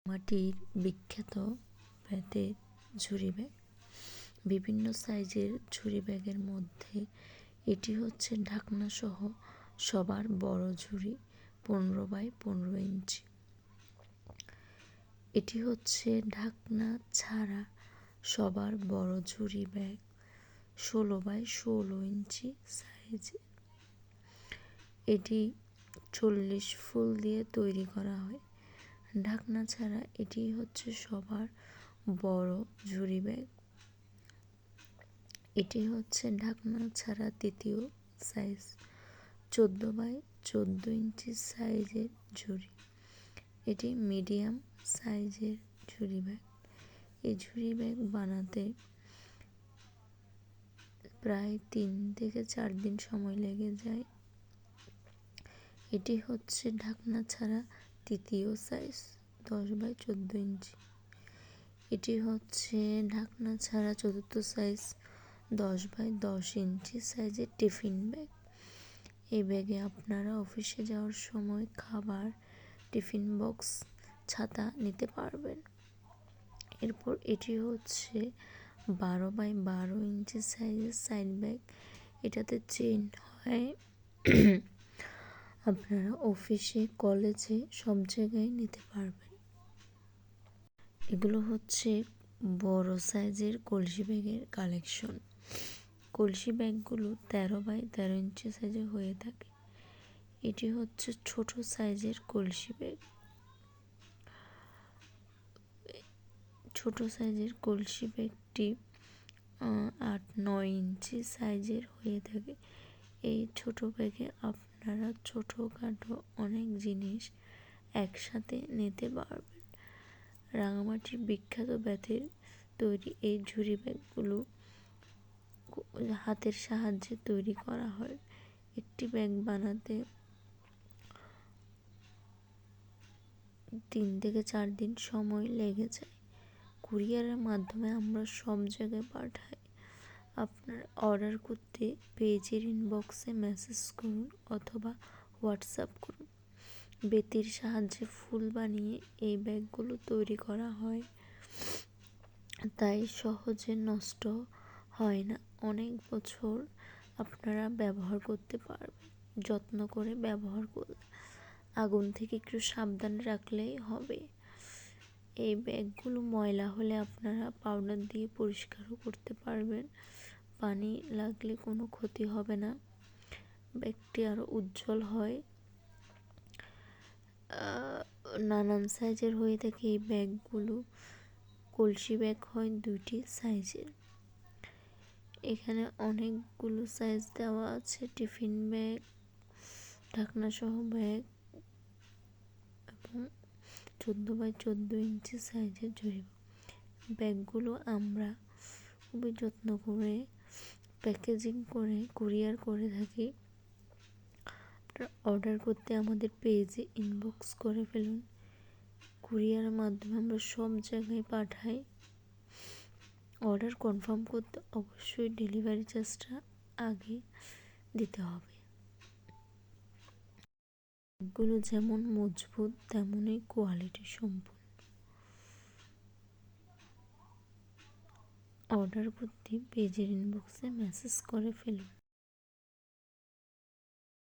মাটির বিখ্যাত বেতের ঝুড়ি ব্যাগ। বিভিন্ন সাইজের ঝুড়ি ব্যাগের মধ্যে এটি হচ্ছে ঢাকনা সহ সবার বড় ঝুড়ি, 15x15 ইঞ্চি। এটি হচ্ছে ঢাকনা ছাড়া সবার বড় ঝুড়ি ব্যাগ, 16x16 ইঞ্চি সাইজে। এটি 40 ফুল দিয়ে তৈরি করা হয়। ঢাকনা ছাড়া এটি হচ্ছে সবার বড় ঝুড়ি ব্যাগ। এটি হচ্ছে ঢাকনা ছাড়া তৃতীয় সাইজ, 14x14 ইঞ্চি সাইজের ঝুড়ি। এটি মিডিয়াম সাইজের ঝুড়ি ব্যাগ। এই ঝুড়ি ব্যাগ বানাতে প্রায় 3 থেকে 4 দিন সময় লেগে যায়। এটি হচ্ছে ঢাকনা ছাড়া তৃতীয় সাইজ, 10x14 ইঞ্চি। এটি হচ্ছে ঢাকনা ছাড়া চতুর্থ সাইজ, 10x10 ইঞ্চি সাইজের টিফিন ব্যাগ। এই ব্যাগে আপনারা অফিসে যাওয়ার সময় খাবার, টিফিন বক্স, ছাতা নিতে পারবেন। এরপর এটি হচ্ছে 12x12 ইঞ্চি সাইজের সাইড ব্যাগ। এটাতে চেইন হয়। আপনারা অফিসে, কলেজে সব জায়গায় নিতে পারবেন। এগুলো হচ্ছে বড় সাইজের কলসি ব্যাগের কালেকশন। কলসি ব্যাগগুলো 13x13 ইঞ্চি সাইজে হয়ে থাকে। এটি হচ্ছে ছোট সাইজের কলসি ব্যাগ। ছোট সাইজের কলসি ব্যাগটি 8-9 ইঞ্চি সাইজের হয়ে থাকে। এই ছোট ব্যাগে আপনারা ছোটোখাটো অনেক জিনিস একসাথে নিতে পারবেন। রাঙামাটির বিখ্যাত বেতের তৈরি এই ঝুড়ি ব্যাগগুলো হাতের সাহায্যে তৈরি করা হয়। একটি ব্যাগ বানাতে 3 থেকে 4 দিন সময় লেগে যায়। কুরিয়ারের মাধ্যমে আমরা সব জায়গায় পাঠাই। আপনার অর্ডার করতে পেজের ইনবক্সে মেসেজ করুন অথবা হোয়াটসঅ্যাপ করুন। বেতের সাহায্যে ফুল বানিয়ে এই ব্যাগগুলো তৈরি করা হয়, তাই সহজে নষ্ট হয় না। অনেক বছর আপনারা ব্যবহার করতে পারবেন। যত্ন করে ব্যবহার করলে, আগুন থেকে একটু সাবধানে রাখলেই হবে। এই ব্যাগগুলো ময়লা হলে আপনারা পাউডার দিয়ে পরিষ্কারও করতে পারবেন। পানি লাগলে কোনো ক্ষতি হবে না। ব্যাগটি আরও উজ্জ্বল হয়। নানান সাইজের হয়ে থাকে এই ব্যাগগুলো। কলসি ব্যাগ হয় 2টি সাইজের। এখানে অনেকগুলো সাইজ দেওয়া আছে। টিফিন ব্যাগ, ঢাকনা সহ ব্যাগ এবং 14x14 ইঞ্চি সাইজের ঝুড়ি ব্যাগগুলো আমরা খুবই যত্ন করে প্যাকেজিং করে কুরিয়ার করে থাকি। অর্ডার করতে আমাদের পেজে ইনবক্স করে ফেলুন। কুরিয়ারের মাধ্যমে আমরা সব জায়গায় পাঠাই। অর্ডার কনফার্ম করতে অবশ্যই ডেলিভারি চার্জটা আগে দিতে হবে। এগুলো যেমন মজবুত তেমনই কোয়ালিটি সম্পূর্ণ। অর্ডার করতে পেজের ইনবক্সে মেসেজ করে ফেলুন।